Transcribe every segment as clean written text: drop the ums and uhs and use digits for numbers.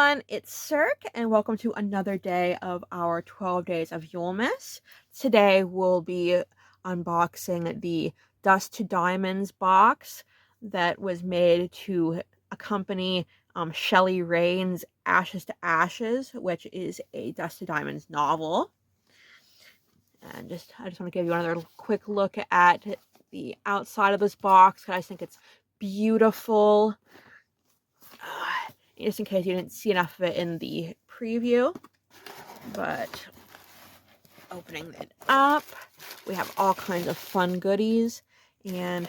everyone, it's Cirque, and welcome to another day of our 12 days of Yulemas. Today we'll be unboxing the Dust to Diamonds box that was made to accompany Sheley Rayne's Ashes to Ashes, which is a Dust to Diamonds novel. And I just want to give you another quick look at the outside of this box, because I think it's beautiful. Just in case you didn't see enough of it in the preview. But opening it up, we have all kinds of fun goodies, and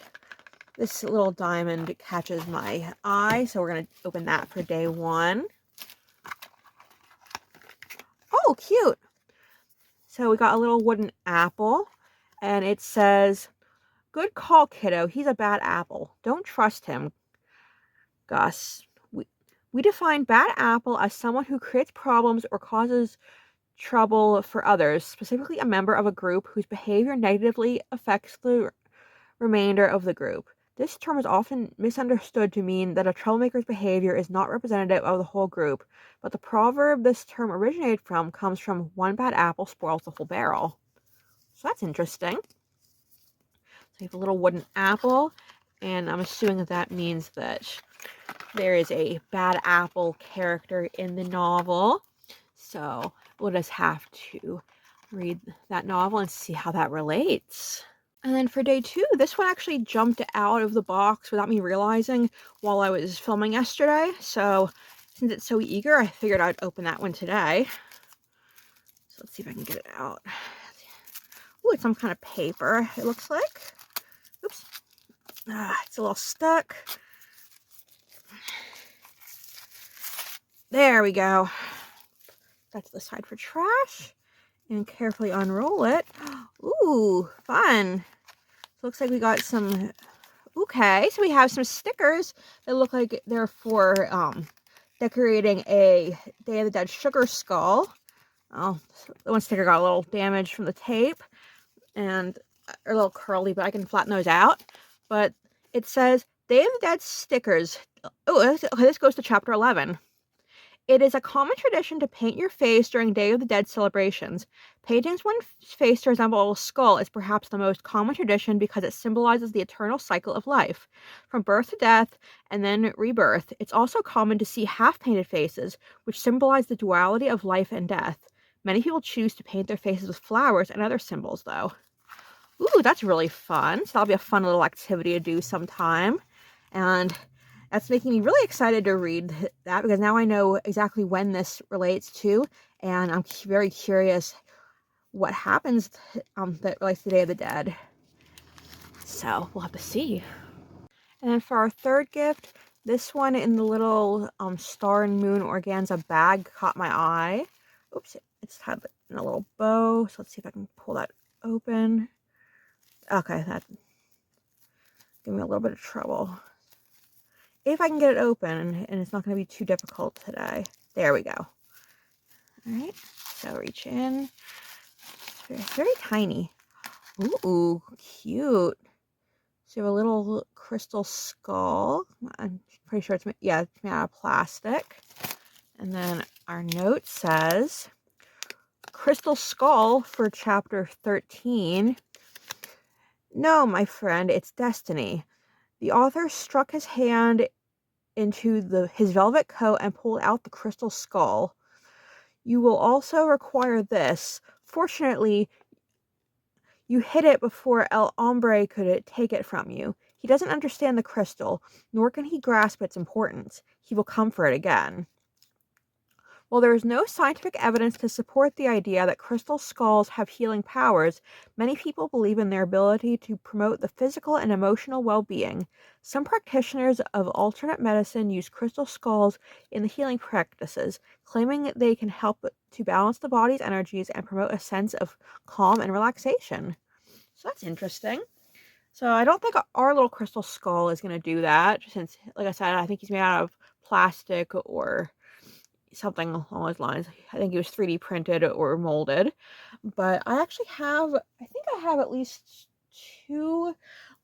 this little diamond catches my eye, so we're going to open that for day one. Oh, cute! So we got a little wooden apple, and it says, "Good call, kiddo. He's a bad apple. Don't trust him, Gus. We define bad apple as someone who creates problems or causes trouble for others, specifically a member of a group whose behavior negatively affects the remainder of the group. This term is often misunderstood to mean that a troublemaker's behavior is not representative of the whole group, but the proverb this term originated from comes from one bad apple spoils the whole barrel." So that's interesting. So you have a little wooden apple, and I'm assuming that means that there is a bad apple character in the novel. So we'll just have to read that novel and see how that relates. And then for day two, this one actually jumped out of the box without me realizing while I was filming yesterday. So since it's so eager, I figured I'd open that one today. So let's see if I can get it out. Ooh, it's some kind of paper, it looks like. Oops. It's a little stuck. There we go. That's the side for trash. And carefully unroll it. Ooh, fun. So looks like we got some, okay, so we have some stickers that look like they're for decorating a Day of the Dead sugar skull. Oh, the one sticker got a little damage from the tape and a little curly, but I can flatten those out. But it says Day of the Dead stickers. Oh, okay, this goes to chapter 11. It is a common tradition to paint your face during Day of the Dead celebrations. Painting one's face to resemble a skull is perhaps the most common tradition because it symbolizes the eternal cycle of life, from birth to death and then rebirth. It's also common to see half-painted faces, which symbolize the duality of life and death. Many people choose to paint their faces with flowers and other symbols, though. Ooh, that's really fun. So that'll be a fun little activity to do sometime. And that's making me really excited to read that, because now I know exactly when this relates to, and I'm very curious what happens that relates to the Day of the Dead. So we'll have to see. And then for our third gift, this one in the little star and moon organza bag caught my eye. Oops, it's tied in a little bow. So let's see if I can pull that open. Okay, that gave me a little bit of trouble. If I can get it open, and it's not going to be too difficult today. There we go. All right, so reach in. It's very tiny. Ooh, cute. So you have a little crystal skull. I'm pretty sure it's made out of plastic. And then our note says, "Crystal skull for chapter 13. No, my friend, it's destiny." The author struck his hand into his velvet coat and pulled out the crystal skull. "You will also require this. Fortunately, you hid it before El Hombre could take it from you. He doesn't understand the crystal, nor can he grasp its importance. He will come for it again." While there is no scientific evidence to support the idea that crystal skulls have healing powers, many people believe in their ability to promote the physical and emotional well-being. Some practitioners of alternate medicine use crystal skulls in the healing practices, claiming they can help to balance the body's energies and promote a sense of calm and relaxation. So that's interesting. So I don't think our little crystal skull is going to do that, since, like I said, I think he's made out of plastic or something along those lines. I think it was 3D printed or molded. But I think I have at least 2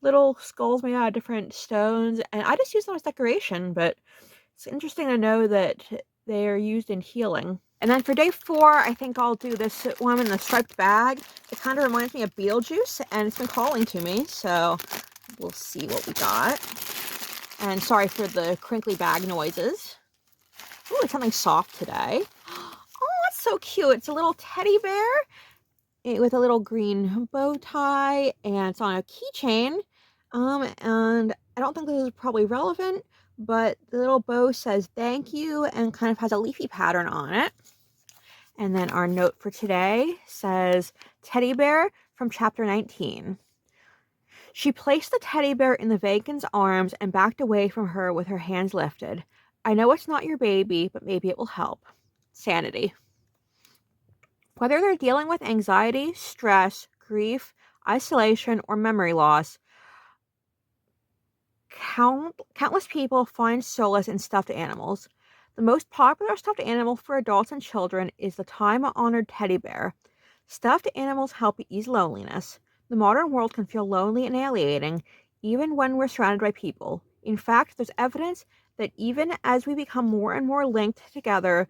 little skulls made out of different stones, and I just use them as decoration. But it's interesting to know that they're used in healing. And then for day 4, I think I'll do this one in the striped bag. It kind of reminds me of Beetlejuice, and it's been calling to me, so we'll see what we got. And sorry for the crinkly bag noises. Ooh, it's something soft today. Oh, that's so cute. It's a little teddy bear with a little green bow tie, and it's on a keychain. And I don't think this is probably relevant, but the little bow says thank you and kind of has a leafy pattern on it. And then our note for today says teddy bear from chapter 19. She placed the teddy bear in the vacant's arms and backed away from her with her hands lifted. I know it's not your baby, but maybe it will help. Sanity. Whether they're dealing with anxiety, stress, grief, isolation, or memory loss, countless people find solace in stuffed animals. The most popular stuffed animal for adults and children is the time-honored teddy bear. Stuffed animals help ease loneliness. The modern world can feel lonely and alienating, even when we're surrounded by people. In fact, there's evidence that even as we become more and more linked together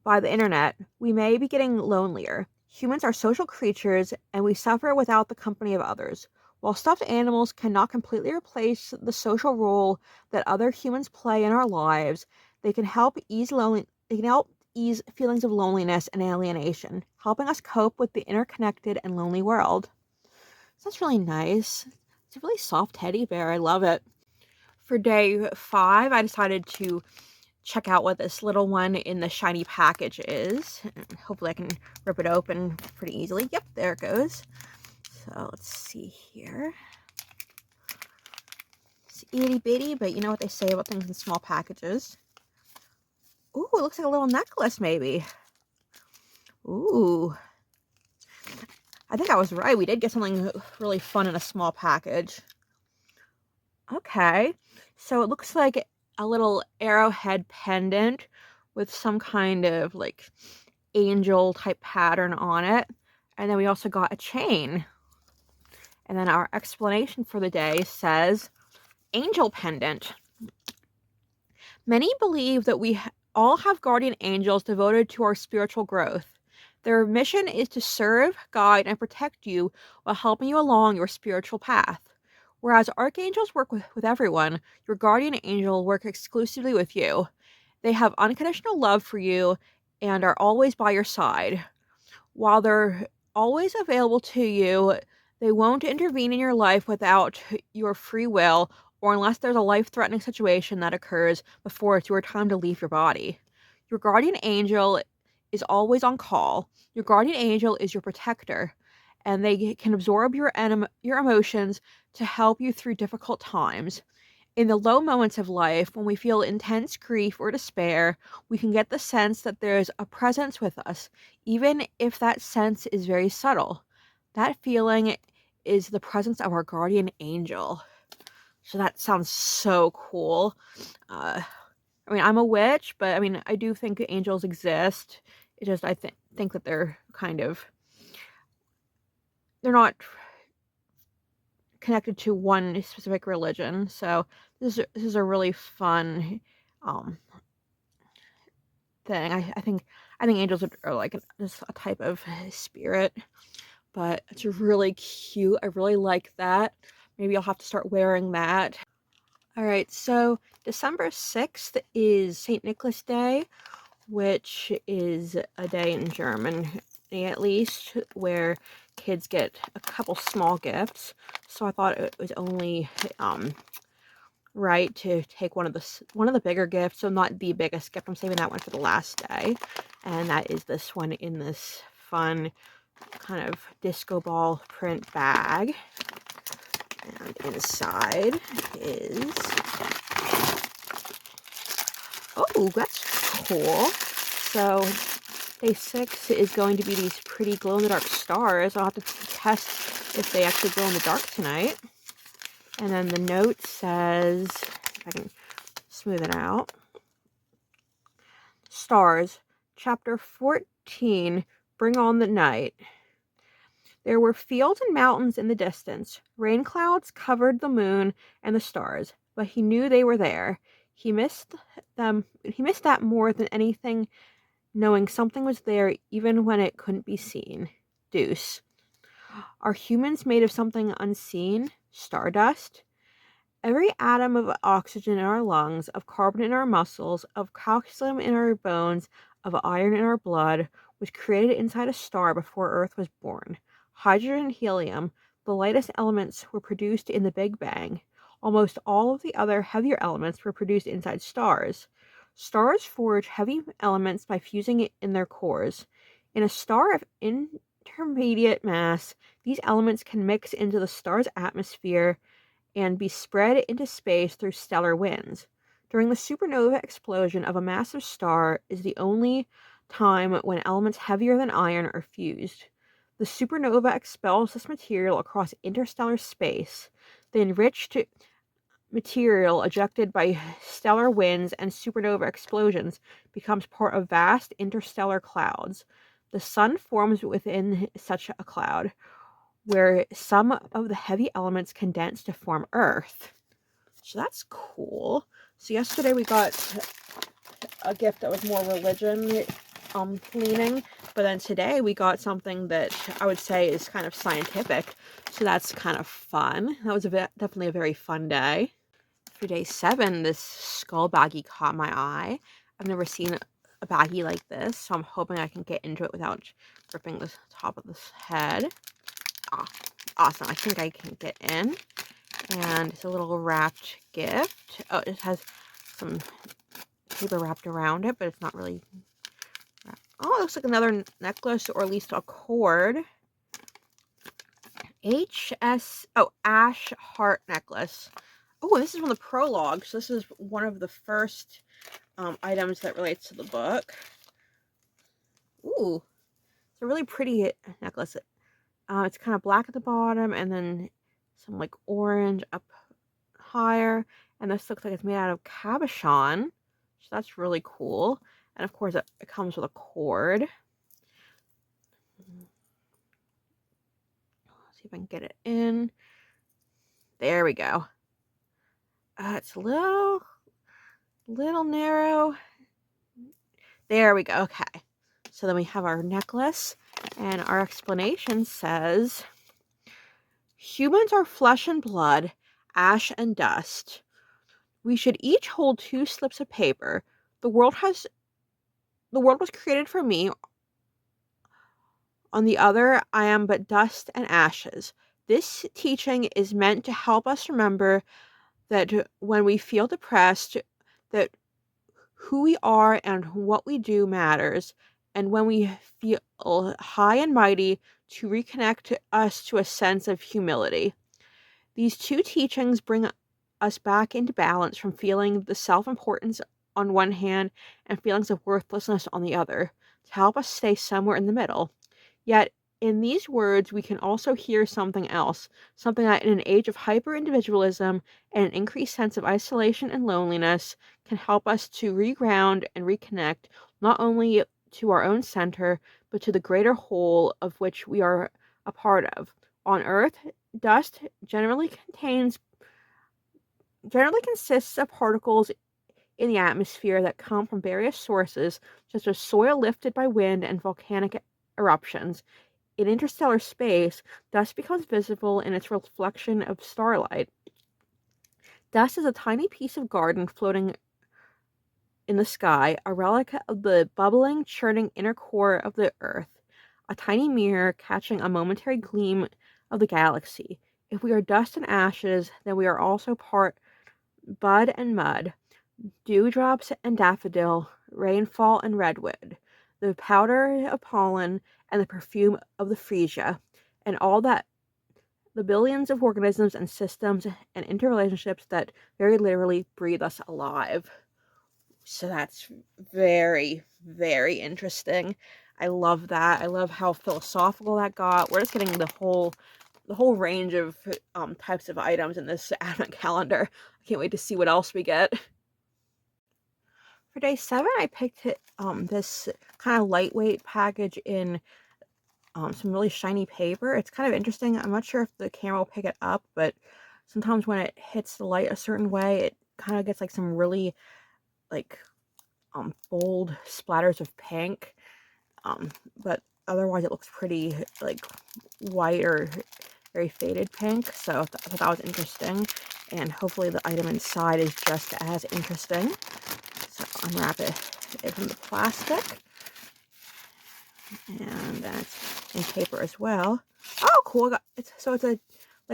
by the internet, we may be getting lonelier. Humans are social creatures, and we suffer without the company of others. While stuffed animals cannot completely replace the social role that other humans play in our lives, they can help ease feelings of loneliness and alienation, helping us cope with the interconnected and lonely world. So that's really nice. It's a really soft teddy bear. I love it. For day 5, I decided to check out what this little one in the shiny package is. Hopefully I can rip it open pretty easily. Yep, there it goes. So let's see here. It's itty bitty, but you know what they say about things in small packages. Ooh, it looks like a little necklace maybe. Ooh. I think I was right. We did get something really fun in a small package. Okay. So it looks like a little arrowhead pendant with some kind of like angel type pattern on it. And then we also got a chain. And then our explanation for the day says, angel pendant. Many believe that we all have guardian angels devoted to our spiritual growth. Their mission is to serve, guide, and protect you while helping you along your spiritual path. Whereas archangels work with everyone, your guardian angel will work exclusively with you. They have unconditional love for you and are always by your side. While they're always available to you, they won't intervene in your life without your free will or unless there's a life-threatening situation that occurs before it's your time to leave your body. Your guardian angel is always on call. Your guardian angel is your protector, and they can absorb your emotions to help you through difficult times. In the low moments of life, when we feel intense grief or despair, we can get the sense that there's a presence with us, even if that sense is very subtle. That feeling is the presence of our guardian angel. So that sounds so cool. I mean, I'm a witch, but I mean, I do think angels exist. It just, I think that they're not connected to one specific religion. So this is a really fun thing. I think angels are like just a type of spirit, but it's really cute. I really like that. Maybe I'll have to start wearing that. All right, so December 6th is St. Nicholas Day, which is a day in Germany, at least, where kids get a couple small gifts. So I thought it was only right to take one of the bigger gifts, so not the biggest gift. I'm saving that one for the last day, and that is this one in this fun kind of disco ball print bag. And inside is, oh, that's cool. So day 6 is going to be these pretty glow-in-the-dark stars. I'll have to test if they actually glow in the dark tonight. And then the note says, if I can smooth it out, Stars, Chapter 14, Bring on the Night. There were fields and mountains in the distance. Rain clouds covered the moon and the stars, but he knew they were there. He missed that more than anything, knowing something was there even when it couldn't be seen. Deuce. Are humans made of something unseen? Stardust? Every atom of oxygen in our lungs, of carbon in our muscles, of calcium in our bones, of iron in our blood, was created inside a star before Earth was born. Hydrogen and helium, the lightest elements, were produced in the Big Bang. Almost all of the other heavier elements were produced inside stars. Stars forge heavy elements by fusing it in their cores. In a star of intermediate mass, these elements can mix into the star's atmosphere and be spread into space through stellar winds. During the supernova explosion of a massive star is the only time when elements heavier than iron are fused. The supernova expels this material across interstellar space. The enriched material ejected by stellar winds and supernova explosions becomes part of vast interstellar clouds. The sun forms within such a cloud, where some of the heavy elements condense to form Earth. So that's cool. So yesterday we got a gift that was more religion leaning, but then today we got something that I would say is kind of scientific. So that's kind of fun. That was definitely a very fun day. For day 7, this skull baggie caught my eye. I've never seen a baggie like this, so I'm hoping I can get into it without ripping the top of this head. Oh, awesome. I think I can get in. And it's a little wrapped gift. Oh, it has some paper wrapped around it, but it's not really wrapped. Oh, it looks like another necklace, or at least a cord. Ash heart necklace. Oh, this is from the prologue. So this is one of the first items that relates to the book. Ooh, it's a really pretty necklace. It's kind of black at the bottom, and then some like orange up higher. And this looks like it's made out of cabochon. So that's really cool. And of course, it comes with a cord. Let's see if I can get it in. There we go. It's a little narrow. There we go. Okay. So then we have our necklace, and our explanation says, humans are flesh and blood, ash and dust. We should each hold 2 slips of paper. The world was created for me. On the other, I am but dust and ashes. This teaching is meant to help us remember that when we feel depressed, that who we are and what we do matters, and when we feel high and mighty, to reconnect us to a sense of humility. These 2 teachings bring us back into balance from feeling the self-importance on one hand and feelings of worthlessness on the other, to help us stay somewhere in the middle. Yet, in these words, we can also hear something else, something that in an age of hyper-individualism and an increased sense of isolation and loneliness can help us to reground and reconnect not only to our own center, but to the greater whole of which we are a part of. On Earth, dust generally consists of particles in the atmosphere that come from various sources, such as soil lifted by wind and volcanic eruptions. In interstellar space, dust becomes visible in its reflection of starlight. Dust is a tiny piece of garden floating in the sky, a relic of the bubbling, churning inner core of the Earth, a tiny mirror catching a momentary gleam of the galaxy. If we are dust and ashes, then we are also part bud and mud, dewdrops and daffodil, rainfall and redwood, the powder of pollen and the perfume of the freesia, and all that the billions of organisms and systems and interrelationships that very literally breathe us alive. So that's very, very interesting. I love that. I love how philosophical that got. We're just getting the whole range of types of items in this advent calendar. I can't wait to see what else we get. For day 7, I picked this kind of lightweight package in some really shiny paper. It's kind of interesting. I'm not sure if the camera will pick it up, but sometimes when it hits the light a certain way, it kind of gets like some really like bold splatters of pink. But otherwise it looks pretty like white or very faded pink. So I thought that was interesting. And hopefully the item inside is just as interesting. So unwrap it from the plastic. And then it's in paper as well. Oh, cool. It's like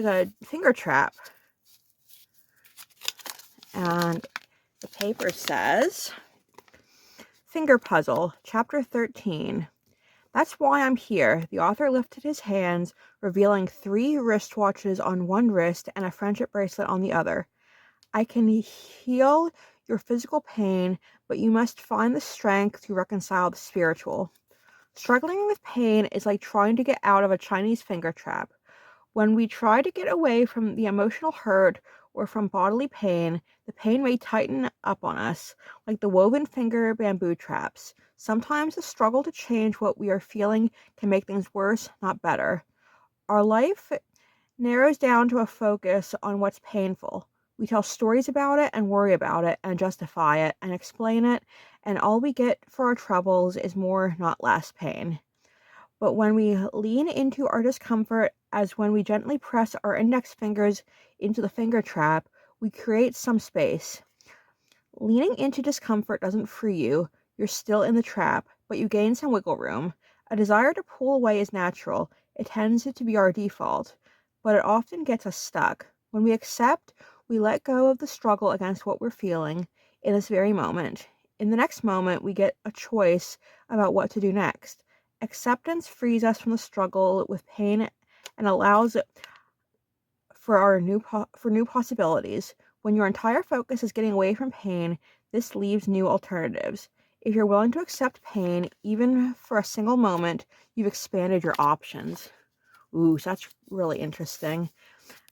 a finger trap. And the paper says, Finger Puzzle, Chapter 13. That's why I'm here. The author lifted his hands, revealing 3 wristwatches on one wrist and a friendship bracelet on the other. I can heal your physical pain, but you must find the strength to reconcile the spiritual. Struggling with pain is like trying to get out of a Chinese finger trap. When we try to get away from the emotional hurt or from bodily pain, the pain may tighten up on us, like the woven finger bamboo traps. Sometimes the struggle to change what we are feeling can make things worse, not better. Our life narrows down to a focus on what's painful. We tell stories about it and worry about it and justify it and explain it, and all we get for our troubles is more, not less pain. But when we lean into our discomfort, as when we gently press our index fingers into the finger trap, we create some space. Leaning into discomfort doesn't free you. You're still in the trap, but you gain some wiggle room. A desire to pull away is natural. It tends to be our default, but it often gets us stuck. When we accept, we let go of the struggle against what we're feeling in this very moment. In the next moment, we get a choice about what to do next. Acceptance frees us from the struggle with pain and allows for new possibilities. When your entire focus is getting away from pain, this leaves new alternatives. If you're willing to accept pain, even for a single moment, you've expanded your options. Ooh, so that's really interesting.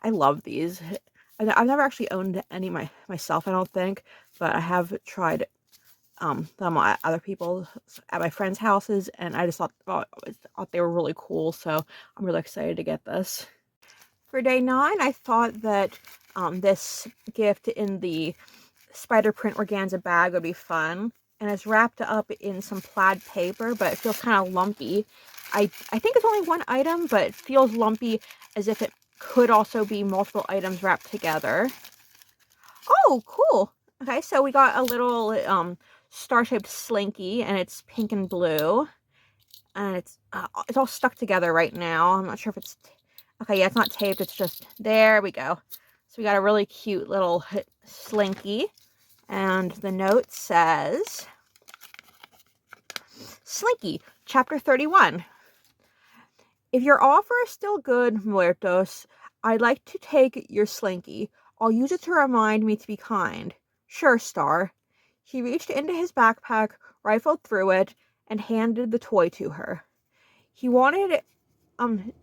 I love these. I've never actually owned any myself, I don't think, but I have tried them at other people, at my friends' houses, and I just thought they were really cool, so I'm really excited to get this. For day 9, I thought that this gift in the spider print organza bag would be fun, and it's wrapped up in some plaid paper, but it feels kind of lumpy. I think it's only one item, but it feels lumpy as if it could also be multiple items wrapped together. Oh, cool. Okay, so we got a little star-shaped slinky, and it's pink and blue, and it's all stuck together right now. I'm not sure if it's okay. Yeah, it's not taped. It's just there. We go. So we got a really cute little slinky, and the note says, Slinky, Chapter 31. If your offer is still good, Muertos, I'd like to take your slinky. I'll use it to remind me to be kind. Sure, Star. He reached into his backpack, rifled through it, and handed the toy to her. He wanted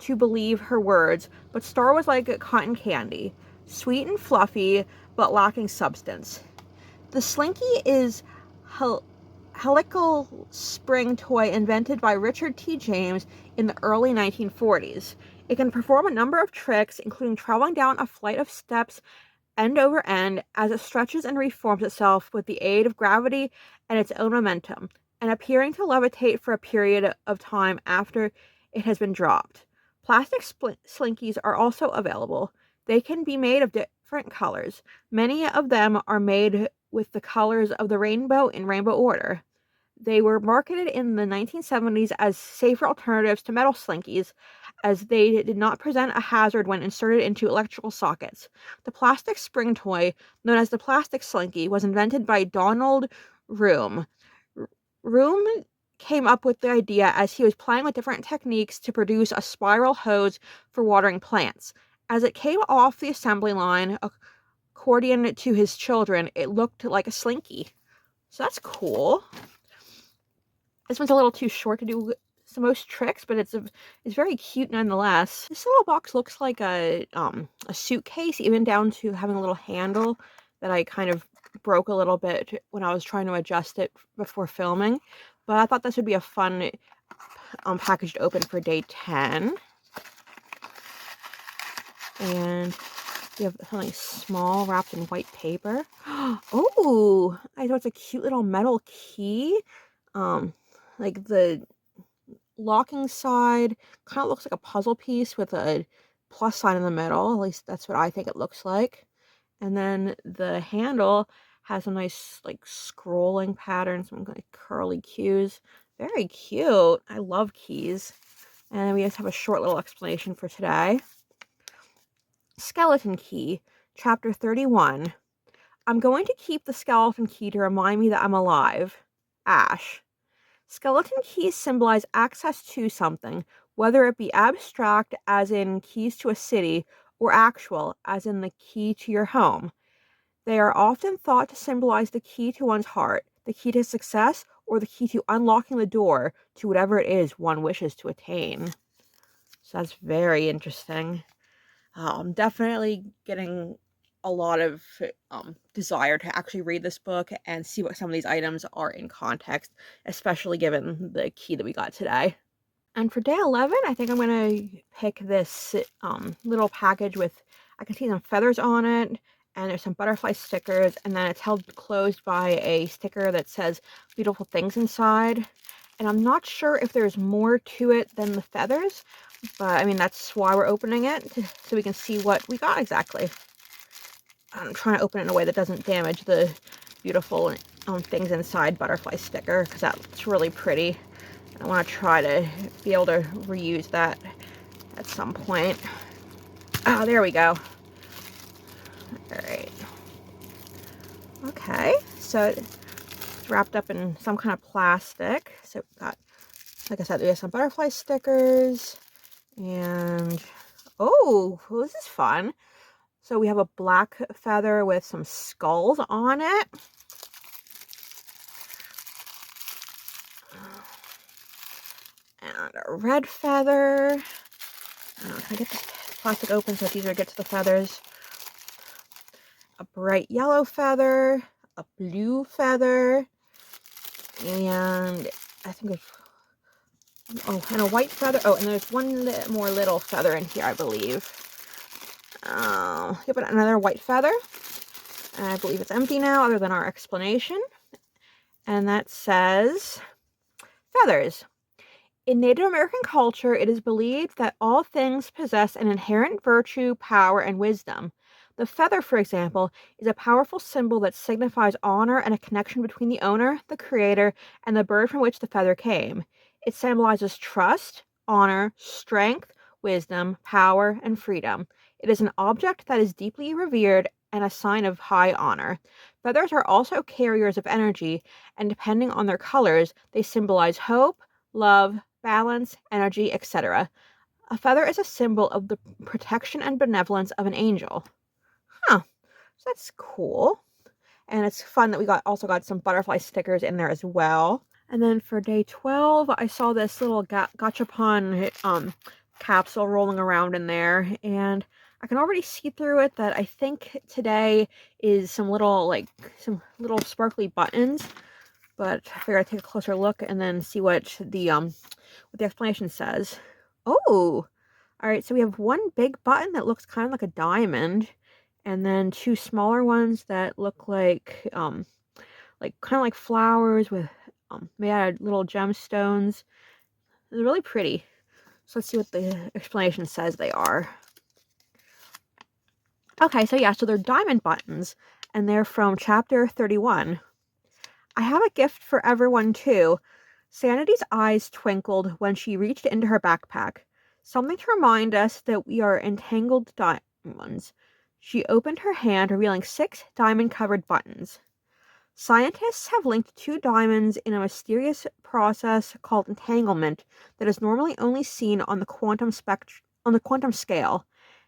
to believe her words, but Star was like cotton candy, sweet and fluffy, but lacking substance. The slinky is helical spring toy invented by Richard T. James in the early 1940s. It can perform a number of tricks, including traveling down a flight of steps end over end as it stretches and reforms itself with the aid of gravity and its own momentum, and appearing to levitate for a period of time after it has been dropped. Plastic slinkies are also available. They can be made of different colors. Many of them are made with the colors of the rainbow in rainbow order. They were marketed in the 1970s as safer alternatives to metal slinkies, as they did not present a hazard when inserted into electrical sockets. The plastic spring toy, known as the plastic slinky, was invented by Donald Room. Room came up with the idea as he was playing with different techniques to produce a spiral hose for watering plants. As it came off the assembly line, according to his children, it looked like a slinky. So that's cool. This one's a little too short to do most tricks, but it's very cute nonetheless. This little box looks like a suitcase, even down to having a little handle that I kind of broke a little bit when I was trying to adjust it before filming. But I thought this would be a fun package to open for day 10. And We have something small wrapped in white paper. Oh, I thought it's a cute little metal key. Like the locking side kind of looks like a puzzle piece with a plus sign in the middle. At least that's what I think it looks like. And then the handle has a nice like scrolling pattern, some like curly cues. Very cute. I love keys. And then we just have a short little explanation for today. Skeleton key, chapter 31. I'm going to keep the skeleton key to remind me that I'm alive. Ash. Skeleton keys symbolize access to something, whether it be abstract, as in keys to a city, or actual, as in the key to your home. They are often thought to symbolize the key to one's heart, the key to success, or the key to unlocking the door to whatever it is one wishes to attain. So that's very interesting. I'm definitely getting a lot of desire to actually read this book and see what some of these items are in context, especially given the key that we got today. And for day 11, I think I'm going to pick this little package with, I can see some feathers on it, and there's some butterfly stickers, and then it's held closed by a sticker that says beautiful things inside. And I'm not sure if there's more to it than the feathers, but I mean, that's why we're opening it, so we can see what we got exactly. I'm trying to open it in a way that doesn't damage the beautiful things inside butterfly sticker, because that's really pretty. I want to try to be able to reuse that at some point. Oh, there we go. Alright. Okay, so it's wrapped up in some kind of plastic. So we've got, like I said, we have some butterfly stickers. And, oh, this is fun. So we have a black feather with some skulls on it. And a red feather. Can I get the plastic open so it's easier to get to the feathers? A bright yellow feather, a blue feather, and I think and a white feather. Oh, and there's one more little feather in here, I believe. Give it another white feather. And I believe it's empty now, other than our explanation. And that says, feathers. In Native American culture, it is believed that all things possess an inherent virtue, power, and wisdom. The feather, for example, is a powerful symbol that signifies honor and a connection between the owner, the creator, and the bird from which the feather came. It symbolizes trust, honor, strength, wisdom, power, and freedom. It is an object that is deeply revered and a sign of high honor. Feathers are also carriers of energy, and depending on their colors, they symbolize hope, love, balance, energy, etc. A feather is a symbol of the protection and benevolence of an angel. Huh. So that's cool. And it's fun that we also got some butterfly stickers in there as well. And then for day 12, I saw this little gachapon capsule rolling around in there, and I can already see through it that I think today is some little sparkly buttons. But I figured I'd take a closer look and then see what the explanation says. Oh, all right. So we have one big button that looks kind of like a diamond, and then two smaller ones that look like kind of like flowers with made out of little gemstones. They're really pretty. So let's see what the explanation says they are. Okay, so yeah, so they're diamond buttons, and they're from chapter 31. I have a gift for everyone, too. Sanity's eyes twinkled when she reached into her backpack. Something to remind us that we are entangled diamonds. She opened her hand, revealing 6 diamond-covered buttons. Scientists have linked 2 diamonds in a mysterious process called entanglement that is normally only seen on the quantum scale.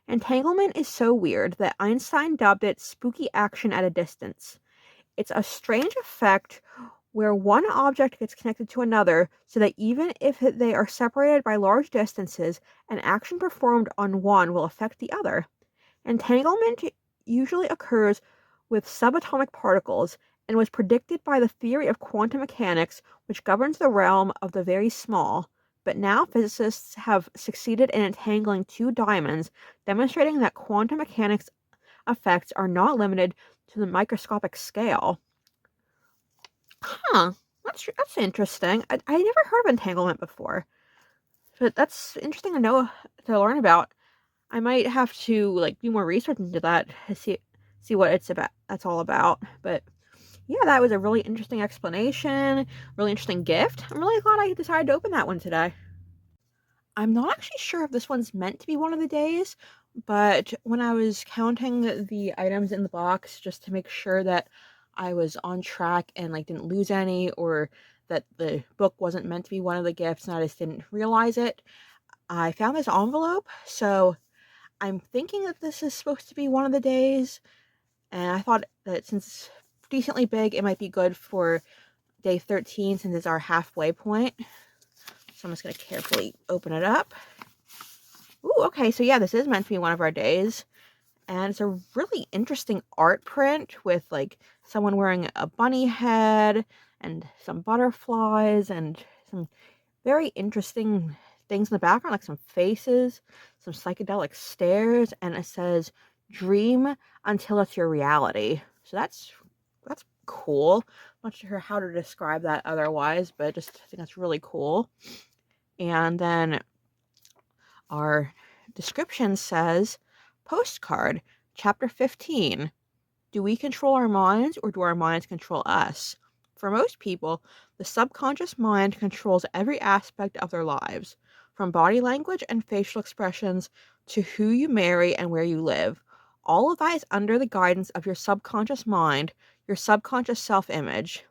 Entanglement is so weird that Einstein dubbed it spooky action at a distance. It's a strange effect where one object gets connected to another so that even if they are separated by large distances, an action performed on one will affect the other. Entanglement usually occurs with subatomic particles and was predicted by the theory of quantum mechanics, which governs the realm of the very small. But now physicists have succeeded in entangling 2 diamonds, demonstrating that quantum mechanics effects are not limited to the microscopic scale. Huh, that's interesting. I never heard of entanglement before, but that's interesting to learn about. I might have to like do more research into that to see what it's about. That's all about. But yeah, that was a really interesting explanation, really interesting gift. I'm really glad I decided to open that one today. I'm not actually sure if this one's meant to be one of the days, but when I was counting the items in the box just to make sure that I was on track and like didn't lose any, or that the book wasn't meant to be one of the gifts and I just didn't realize it, I found this envelope. So I'm thinking that this is supposed to be one of the days, and I thought that since it's decently big, it might be good for day 13 since it's our halfway point. So I'm just going to carefully open it up. Ooh, okay, so yeah, this is meant to be one of our days. And it's a really interesting art print with like someone wearing a bunny head and some butterflies and some very interesting things in the background, like some faces, some psychedelic stares, and it says dream until it's your reality. So that's cool. I'm not sure how to describe that otherwise, but I just think that's really cool. And then our description says postcard, chapter 15. Do we control our minds or do our minds control us? For most people, the subconscious mind controls every aspect of their lives, from body language and facial expressions to who you marry and where you live. All of that is under the guidance of your subconscious mind, your subconscious self-image.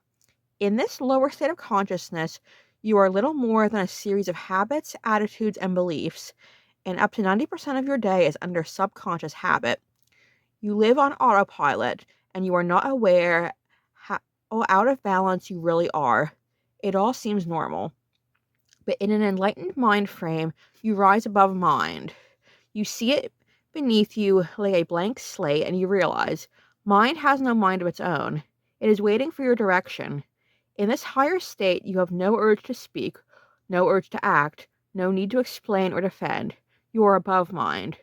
In this lower state of consciousness, you are little more than a series of habits, attitudes, and beliefs, and up to 90% of your day is under subconscious habit. You live on autopilot, and you are not aware how out of balance you really are. It all seems normal. But in an enlightened mind frame, you rise above mind. You see it beneath you like a blank slate, and you realize mind has no mind of its own. It is waiting for your direction. In this higher state, you have no urge to speak, no urge to act, no need to explain or defend. You are above mind.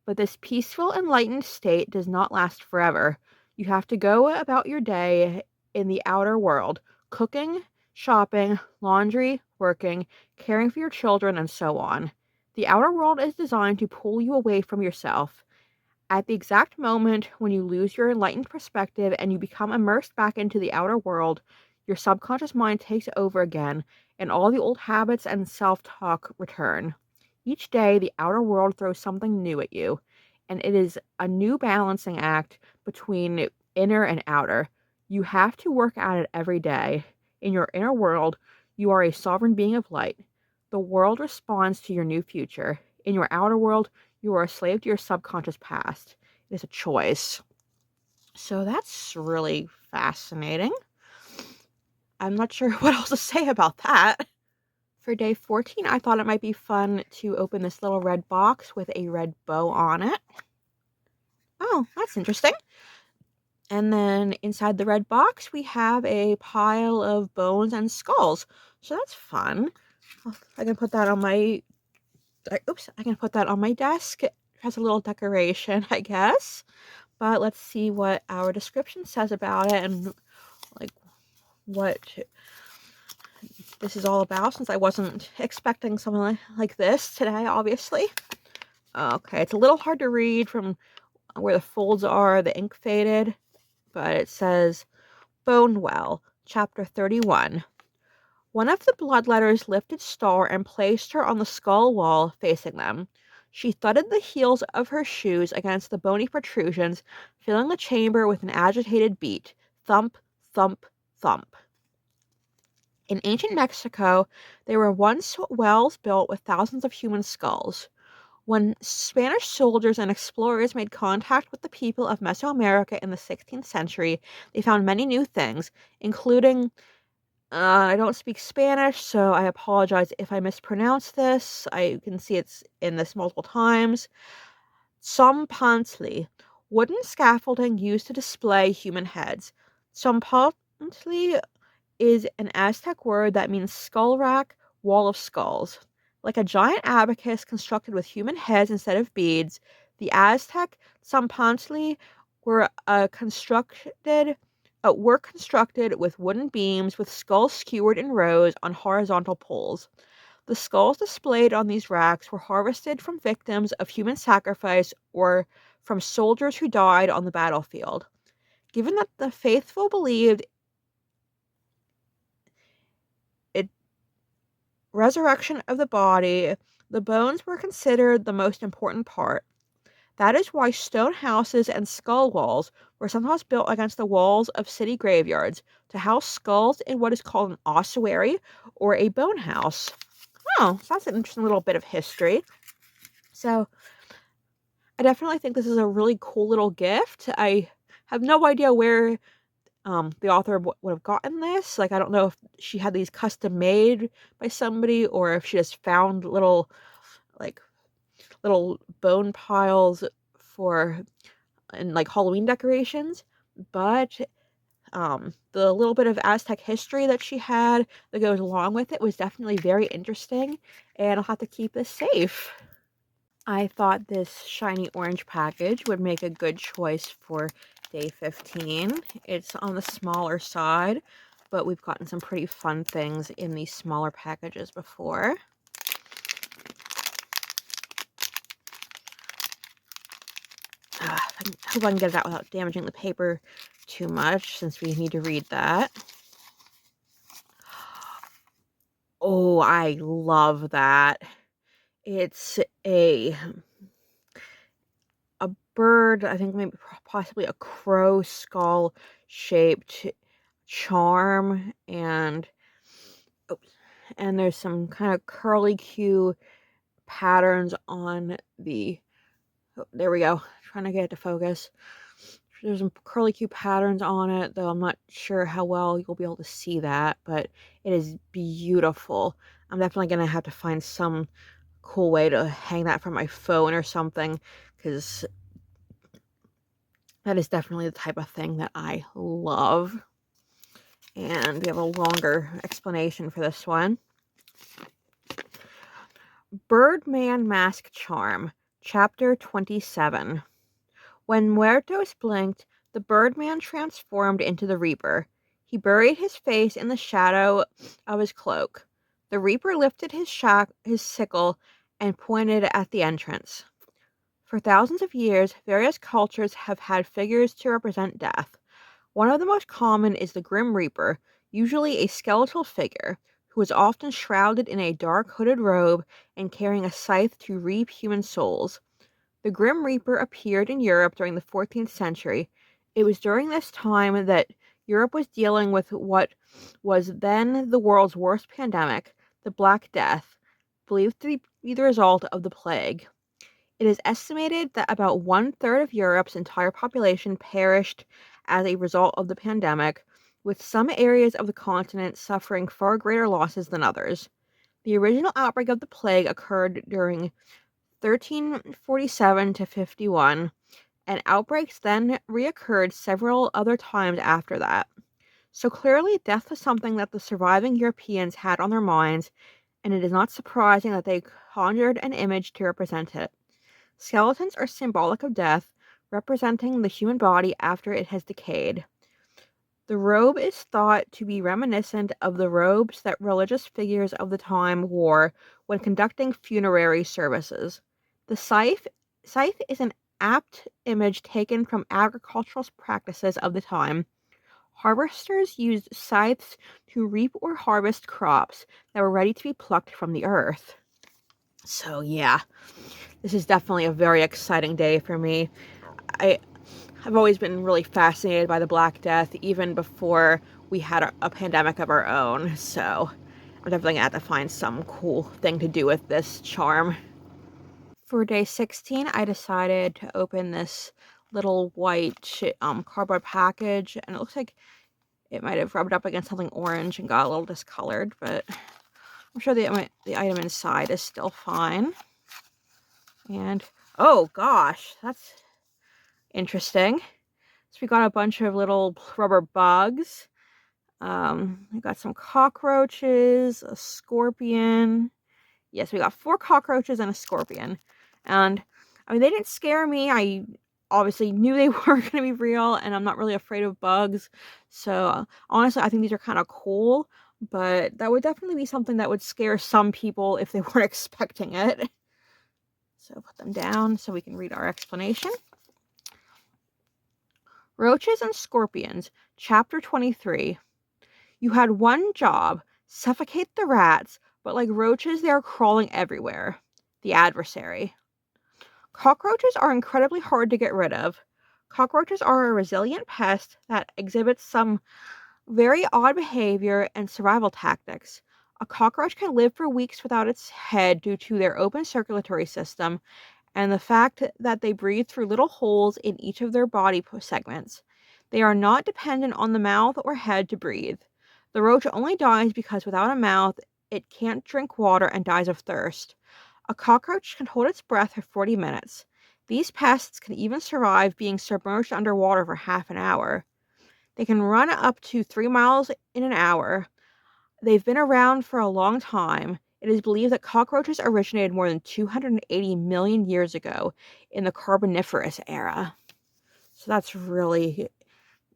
But this peaceful, enlightened state does not last forever. You have to go about your day in the outer world, cooking, shopping, laundry, working, caring for your children, and so on. The outer world is designed to pull you away from yourself. At the exact moment when you lose your enlightened perspective and you become immersed back into the outer world, your subconscious mind takes over again, and all the old habits and self-talk return. Each day, the outer world throws something new at you, and it is a new balancing act between inner and outer. You have to work at it every day. In your inner world, you are a sovereign being of light. The world responds to your new future. In your outer world, you are a slave to your subconscious past. It is a choice. So that's really fascinating. I'm not sure what else to say about that. For day 14, I thought it might be fun to open this little red box with a red bow on it. Oh, that's interesting. And then inside the red box, we have a pile of bones and skulls. So that's fun. I can put that on my I can put that on my desk. It has a little decoration, I guess. But let's see what our description says about it and like what this is all about, since I wasn't expecting something like this today, obviously. Okay, it's a little hard to read from where the folds are, the ink faded, but it says Bonewell, chapter 31. One of the bloodletters lifted Star and placed her on the skull wall facing them. She thudded the heels of her shoes against the bony protrusions, filling the chamber with an agitated beat. Thump, thump, thump. In ancient Mexico, there were once wells built with thousands of human skulls. When Spanish soldiers and explorers made contact with the people of Mesoamerica in the 16th century, they found many new things, including I don't speak Spanish, so I apologize if I mispronounce this. I can see it's in this multiple times. Tzompantli, wooden scaffolding used to display human heads. Tzompantli is an Aztec word that means skull rack, wall of skulls. Like a giant abacus constructed with human heads instead of beads, the Aztec Tzompantli were were constructed with wooden beams with skulls skewered in rows on horizontal poles. The skulls displayed on these racks were harvested from victims of human sacrifice or from soldiers who died on the battlefield. Given that the faithful believed it resurrection of the body, the bones were considered the most important part. That is why stone houses and skull walls were sometimes built against the walls of city graveyards to house skulls in what is called an ossuary or a bone house. Oh, so that's an interesting little bit of history. So I definitely think this is a really cool little gift. I have no idea where the author would have gotten this. Like, I don't know if she had these custom made by somebody or if she just found like, little bone piles for and like Halloween decorations, but the little bit of Aztec history that she had that goes along with it was definitely very interesting, and I'll have to keep this safe. I thought this shiny orange package would make a good choice for day 15. It's on the smaller side, but we've gotten some pretty fun things in these smaller packages before. I hope I can get it out without damaging the paper too much, since we need to read that. Oh, I love that. It's a bird, I think maybe possibly a crow skull shaped charm, and there's some kind of curly Q patterns on the, oh, there we go, trying to get it to focus. There's some curly Q patterns on it, though I'm not sure how well you'll be able to see that, but it is beautiful. I'm definitely going to have to find some cool way to hang that from my phone or something, because that is definitely the type of thing that I love. And we have a longer explanation for this one. Birdman Mask Charm, Chapter 27. When Muertos blinked, the Birdman transformed into the Reaper. He buried his face in the shadow of his cloak. The Reaper lifted his sickle and pointed at the entrance. For thousands of years, various cultures have had figures to represent death. One of the most common is the Grim Reaper, usually a skeletal figure, who is often shrouded in a dark hooded robe and carrying a scythe to reap human souls. The Grim Reaper appeared in Europe during the 14th century. It was during this time that Europe was dealing with what was then the world's worst pandemic, the Black Death, believed to be the result of the plague. It is estimated that about 1/3 of Europe's entire population perished as a result of the pandemic, with some areas of the continent suffering far greater losses than others. The original outbreak of the plague occurred during 1347 to 51, and outbreaks then reoccurred several other times after that. So clearly, death was something that the surviving Europeans had on their minds, and it is not surprising that they conjured an image to represent it. Skeletons are symbolic of death, representing the human body after it has decayed. The robe is thought to be reminiscent of the robes that religious figures of the time wore when conducting funerary services. The scythe is an apt image taken from agricultural practices of the time. Harvesters used scythes to reap or harvest crops that were ready to be plucked from the earth. So yeah, this is definitely a very exciting day for me. I've always been really fascinated by the Black Death, even before we had a pandemic of our own. So I'm definitely going to have to find some cool thing to do with this charm. For day 16, I decided to open this little white cardboard package, and it looks like it might have rubbed up against something orange and got a little discolored, but I'm sure the item inside is still fine. And, oh gosh, that's interesting. So we got a bunch of little rubber bugs. We got some cockroaches, a scorpion. Yes, we got 4 cockroaches and a scorpion. And, I mean, they didn't scare me. obviously knew they weren't going to be real, and I'm not really afraid of bugs. So honestly, I think these are kind of cool, but that would definitely be something that would scare some people if they weren't expecting it. So put them down so we can read our explanation. Roaches and Scorpions, Chapter 23. You had one job, suffocate the rats, but like roaches, they are crawling everywhere. The adversary. Cockroaches are incredibly hard to get rid of. Cockroaches are a resilient pest that exhibits some very odd behavior and survival tactics. A cockroach can live for weeks without its head due to their open circulatory system and the fact that they breathe through little holes in each of their body segments. They are not dependent on the mouth or head to breathe. The roach only dies because without a mouth, it can't drink water and dies of thirst. A cockroach can hold its breath for 40 minutes. These pests can even survive being submerged underwater for half an hour. They can run up to 3 miles in an hour. They've been around for a long time. It is believed that cockroaches originated more than 280 million years ago in the Carboniferous era. So that's really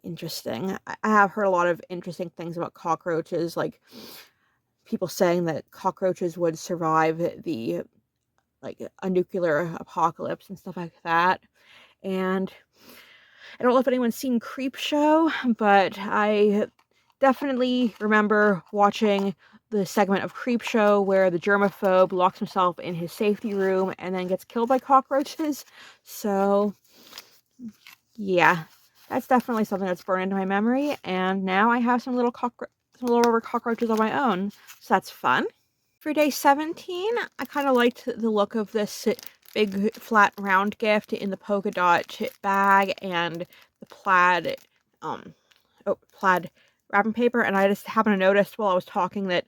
interesting. I have heard a lot of interesting things about cockroaches, like people saying that cockroaches would survive a nuclear apocalypse and stuff like that. And I don't know if anyone's seen Creepshow, but I definitely remember watching the segment of Creepshow where the germaphobe locks himself in his safety room and then gets killed by cockroaches. So, yeah, that's definitely something that's burned into my memory. And now I have some little rubber cockroaches on my own. So that's fun. For day 17, I kind of liked the look of this big flat round gift in the polka dot bag and the plaid wrapping paper. And I just happened to notice while I was talking that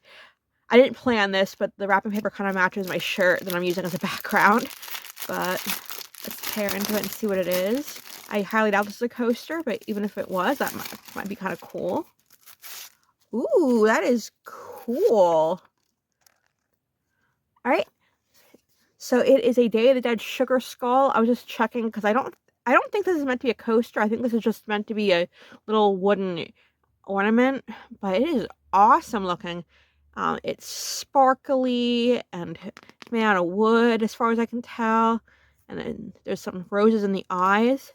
I didn't plan this, but the wrapping paper kind of matches my shirt that I'm using as a background. But let's tear into it and see what it is. I highly doubt this is a coaster, but even if it was, that might be kind of cool. Ooh, that is cool. All right. So it is a Day of the Dead sugar skull. I was just checking because I don't think this is meant to be a coaster. I think this is just meant to be a little wooden ornament, but it is awesome looking. It's sparkly and it's made out of wood as far as I can tell. And then there's some roses in the eyes.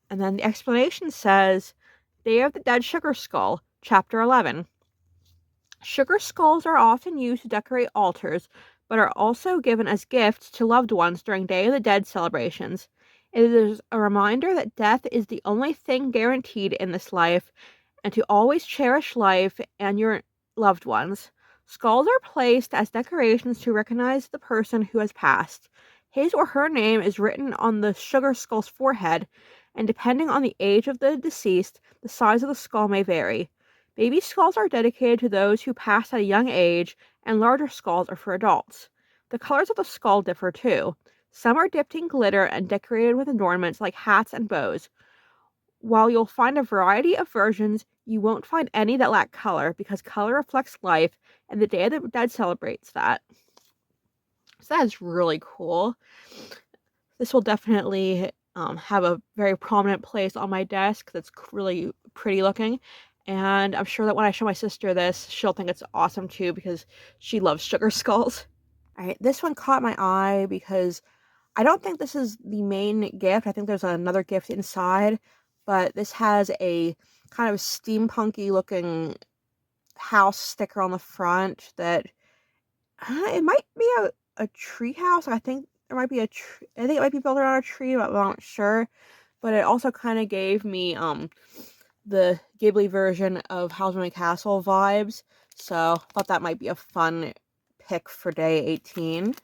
And then the explanation says, Day of the Dead sugar skull, Chapter 11. Sugar skulls are often used to decorate altars, but are also given as gifts to loved ones during Day of the Dead celebrations. It is a reminder that death is the only thing guaranteed in this life, and to always cherish life and your loved ones. Skulls are placed as decorations to recognize the person who has passed. His or her name is written on the sugar skull's forehead, and depending on the age of the deceased, the size of the skull may vary. Baby skulls are dedicated to those who passed at a young age, and larger skulls are for adults. The colors of the skull differ too. Some are dipped in glitter and decorated with adornments like hats and bows. While you'll find a variety of versions, you won't find any that lack color because color reflects life, and the Day of the Dead celebrates that. So that is really cool. This will definitely have a very prominent place on my desk. That's really pretty looking. And I'm sure that when I show my sister this, she'll think it's awesome too because she loves sugar skulls. All right, this one caught my eye because I don't think this is the main gift. I think there's another gift inside, but this has a kind of steampunky looking house sticker on the front that it might be a tree house. I think there might be I think it might be built around a tree, but I'm not sure. But it also kind of gave me the Ghibli version of Housewarming Castle vibes. So I thought that might be a fun pick for day 18.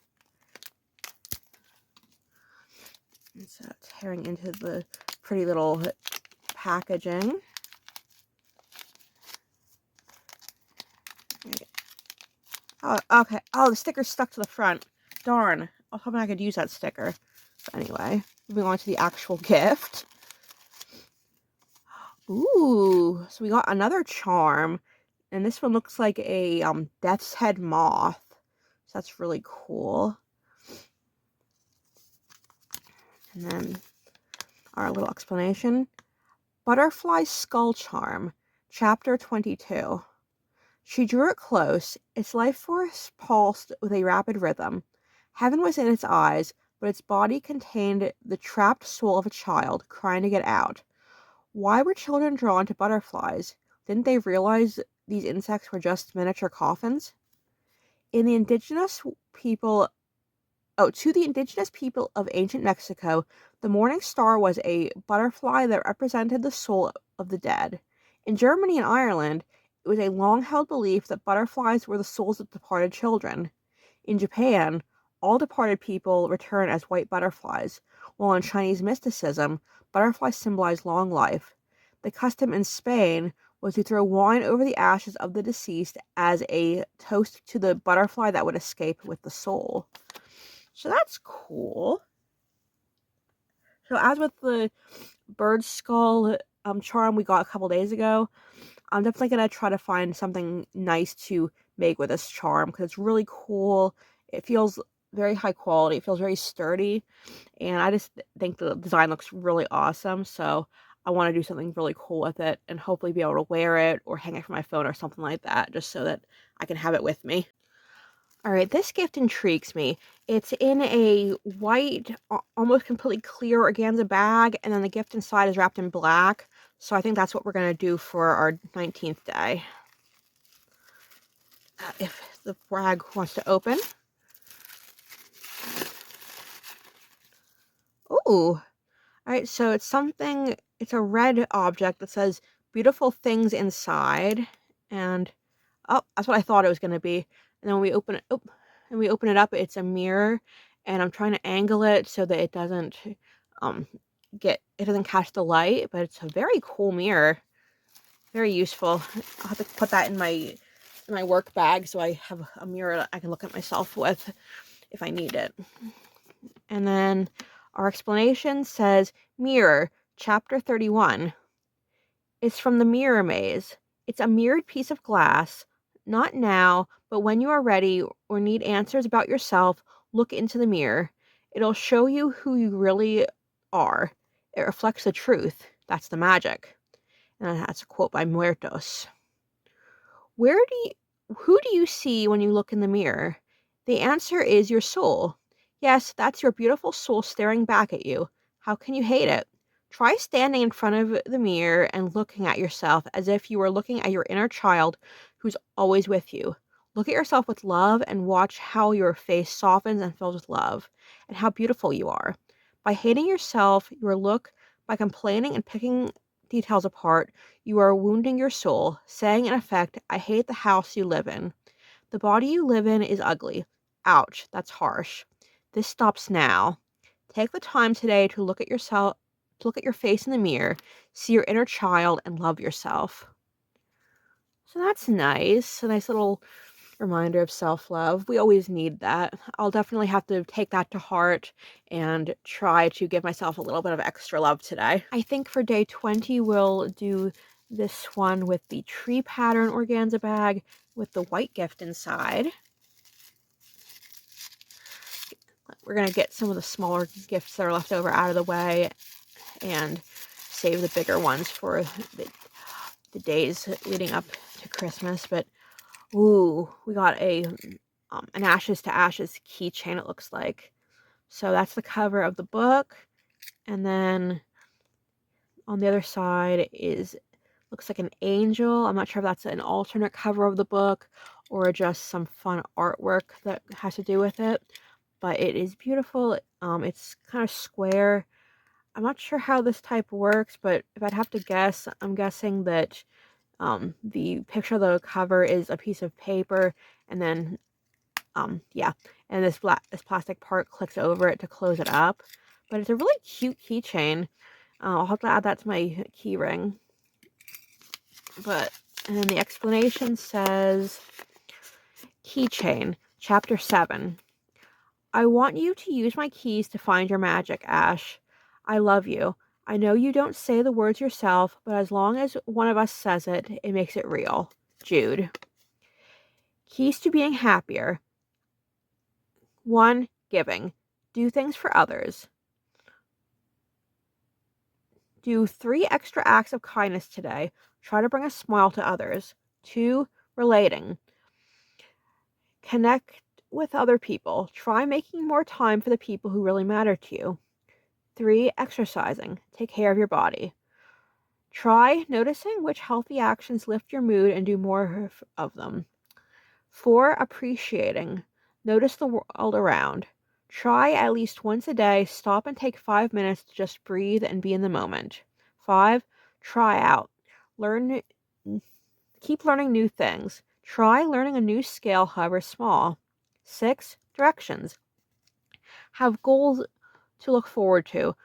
And so tearing into the pretty little packaging. Oh, okay. Oh, the sticker's stuck to the front. Darn. I was hoping I could use that sticker. But anyway, moving on to the actual gift. Ooh, so we got another charm. And this one looks like a death's head moth. So that's really cool. And then Our little explanation. Butterfly Skull Charm, Chapter 22. She drew it close. Its life force pulsed with a rapid rhythm. Heaven was in its eyes, but its body contained the trapped soul of a child crying to get out. Why were children drawn to butterflies? Didn't they realize these insects were just miniature coffins? In the indigenous people To the indigenous people of ancient Mexico, the morning star was a butterfly that represented the soul of the dead. In Germany and Ireland, it was a long held belief that butterflies were the souls of departed children. In Japan, all departed people return as white butterflies, while in Chinese mysticism, butterflies symbolize long life. The custom in Spain was to throw wine over the ashes of the deceased as a toast to the butterfly that would escape with the soul. So that's cool. So as with the bird skull charm we got a couple days ago, I'm definitely going to try to find something nice to make with this charm because it's really cool. It feels very high quality. It feels very sturdy. And I just think the design looks really awesome. So I want to do something really cool with it and hopefully be able to wear it or hang it from my phone or something like that just so that I can have it with me. All right, this gift intrigues me. It's in a white, almost completely clear organza bag, and then the gift inside is wrapped in black. So I think that's what we're going to do for our 19th day. If the bag wants to open. Ooh. All right, so it's a red object that says beautiful things inside. And, oh, that's what I thought it was going to be. And then when we open it up, it's a mirror. And I'm trying to angle it so that it doesn't catch the light, but it's a very cool mirror. Very useful. I'll have to put that in my work bag so I have a mirror that I can look at myself with if I need it. And then our explanation says, Mirror, Chapter 31. It's from the Mirror Maze. It's a mirrored piece of glass. Not now, but when you are ready or need answers about yourself, look into the mirror. It'll show you who you really are. It reflects the truth. That's the magic. And that's a quote by Muertos. Who do you see when you look in the mirror? The answer is your soul. Yes, that's your beautiful soul staring back at you. How can you hate it? Try standing in front of the mirror and looking at yourself as if you were looking at your inner child who's always with you. Look at yourself with love and watch how your face softens and fills with love, and how beautiful you are. By hating yourself, by complaining and picking details apart, you are wounding your soul, saying in effect, I hate the house you live in. The body you live in is ugly. Ouch, that's harsh. This stops now. Take the time today to look at your face in the mirror, see your inner child, and love yourself. So that's nice. A nice little reminder of self-love. We always need that. I'll definitely have to take that to heart and try to give myself a little bit of extra love today. I think for day 20, we'll do this one with the tree pattern organza bag with the white gift inside. We're going to get some of the smaller gifts that are left over out of the way and save the bigger ones for the days leading up to Christmas. But ooh, we got an Ashes to Ashes keychain, it looks like. So that's the cover of the book. And then on the other side looks like an angel. I'm not sure if that's an alternate cover of the book or just some fun artwork that has to do with it. But it is beautiful. It's kind of square. I'm not sure how this type works, but if I'd have to guess, I'm guessing that the picture of the cover is a piece of paper, and then yeah, and this plastic part clicks over it to close it up. But it's a really cute keychain. I'll have to add that to my key ring. And then the explanation says, Keychain, Chapter 7. I want you to use my keys to find your magic, Ash. I love you. I know you don't say the words yourself, but as long as one of us says it, it makes it real. Jude. Keys to being happier. 1. Giving. Do things for others. Do 3 extra acts of kindness today. Try to bring a smile to others. 2. Relating. Connect with other people. Try making more time for the people who really matter to you. 3. Exercising. Take care of your body. Try noticing which healthy actions lift your mood and do more of them. 4. Appreciating. Notice the world around. Try at least once a day, stop and take 5 minutes to just breathe and be in the moment. 5. Try out. Keep learning new things. Try learning a new skill, however small. 6. Directions. Have goals to look forward to.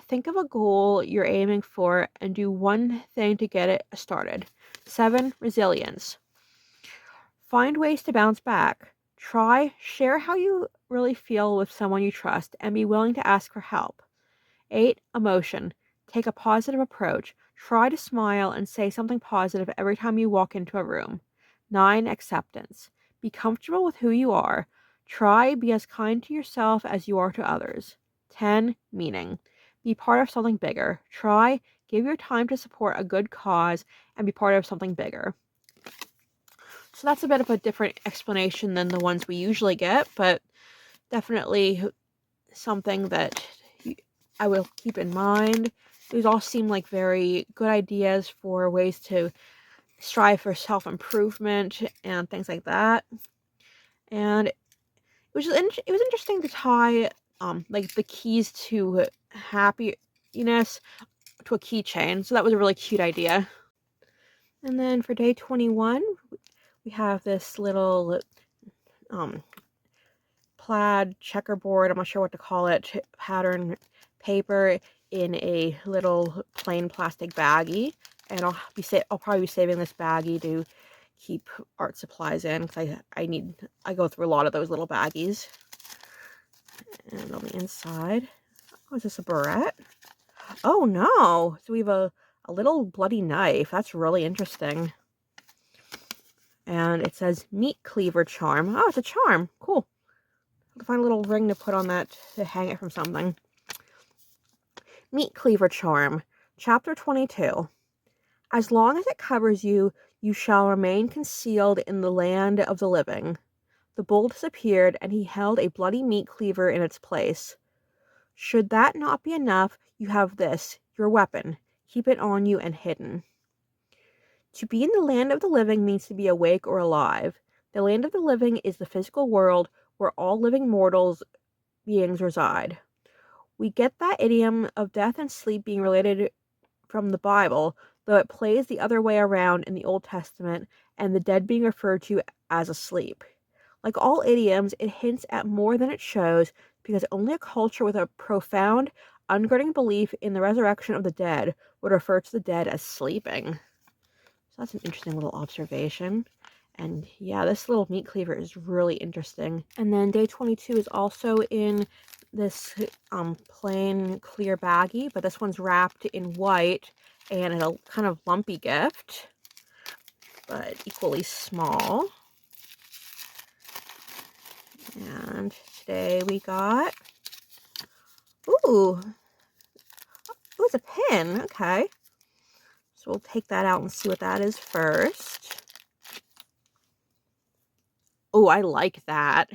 Think of a goal you're aiming for and do one thing to get it started. 7. Resilience. Find ways to bounce back. Share how you really feel with someone you trust and be willing to ask for help. 8. Emotion. Take a positive approach. Try to smile and say something positive every time you walk into a room. 9. Acceptance. Be comfortable with who you are. Be as kind to yourself as you are to others. 10. Meaning. Be part of something bigger. Give your time to support a good cause and be part of something bigger. So that's a bit of a different explanation than the ones we usually get, but definitely something that I will keep in mind. These all seem like very good ideas for ways to strive for self-improvement and things like that. And it was interesting to tie like the keys to happiness to a keychain. So that was a really cute idea. And then for day 21, we have this little plaid checkerboard, I'm not sure what to call it, pattern paper in a little plain plastic baggie. And I'll probably be saving this baggie to keep art supplies in, because I go through a lot of those little baggies. And on the inside, oh, is this a barrette? Oh no! So we have a little bloody knife. That's really interesting. And it says meat cleaver charm. Oh, it's a charm. Cool. I'll find a little ring to put on that to hang it from something. Meat cleaver charm. Chapter 22. As long as it covers you, you shall remain concealed in the land of the living. The bull disappeared, and he held a bloody meat cleaver in its place. Should that not be enough, you have this, your weapon. Keep it on you and hidden. To be in the land of the living means to be awake or alive. The land of the living is the physical world where all living beings reside. We get that idiom of death and sleep being related from the Bible, though it plays the other way around in the Old Testament and the dead being referred to as asleep. Like all idioms, it hints at more than it shows, because only a culture with a profound, ungrudging belief in the resurrection of the dead would refer to the dead as sleeping. So that's an interesting little observation. And yeah, this little meat cleaver is really interesting. And then day 22 is also in this plain clear baggie, but this one's wrapped in white and in a kind of lumpy gift, but equally small. And today we got, ooh, it's a pin. Okay. So we'll take that out and see what that is first. Oh, I like that.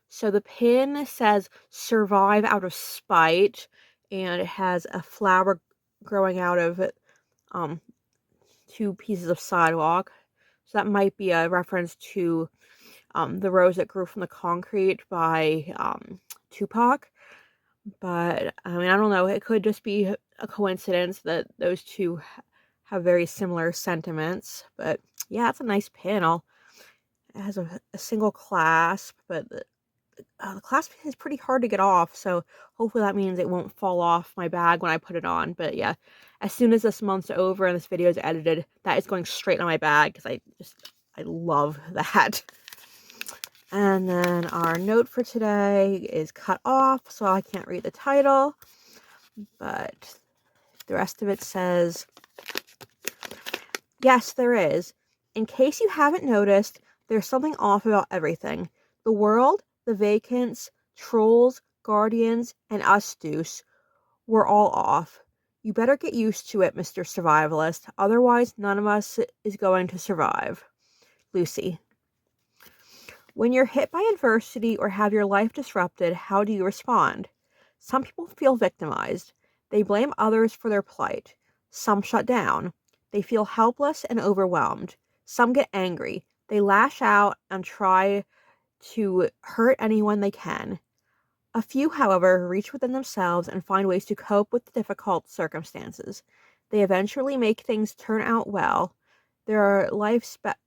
So the pin says survive out of spite, and it has a flower growing out of it, 2 pieces of sidewalk. So that might be a reference to The Rose That Grew from the Concrete by Tupac. But, I mean, I don't know. It could just be a coincidence that those two have very similar sentiments. But, yeah, it's a nice pin. It has a single clasp, but the clasp is pretty hard to get off. So, hopefully that means it won't fall off my bag when I put it on. But, yeah, as soon as this month's over and this video is edited, that is going straight on my bag, because I love that. And then our note for today is cut off, so I can't read the title. But the rest of it says, yes, there is. In case you haven't noticed, there's something off about everything. The world, the vacants, trolls, guardians, and us deuce. We're all off. You better get used to it, Mr. Survivalist. Otherwise, none of us is going to survive. Lucy. When you're hit by adversity or have your life disrupted, how do you respond? Some people feel victimized. They blame others for their plight. Some shut down. They feel helpless and overwhelmed. Some get angry. They lash out and try to hurt anyone they can. A few, however, reach within themselves and find ways to cope with the difficult circumstances. They eventually make things turn out well. There are life's best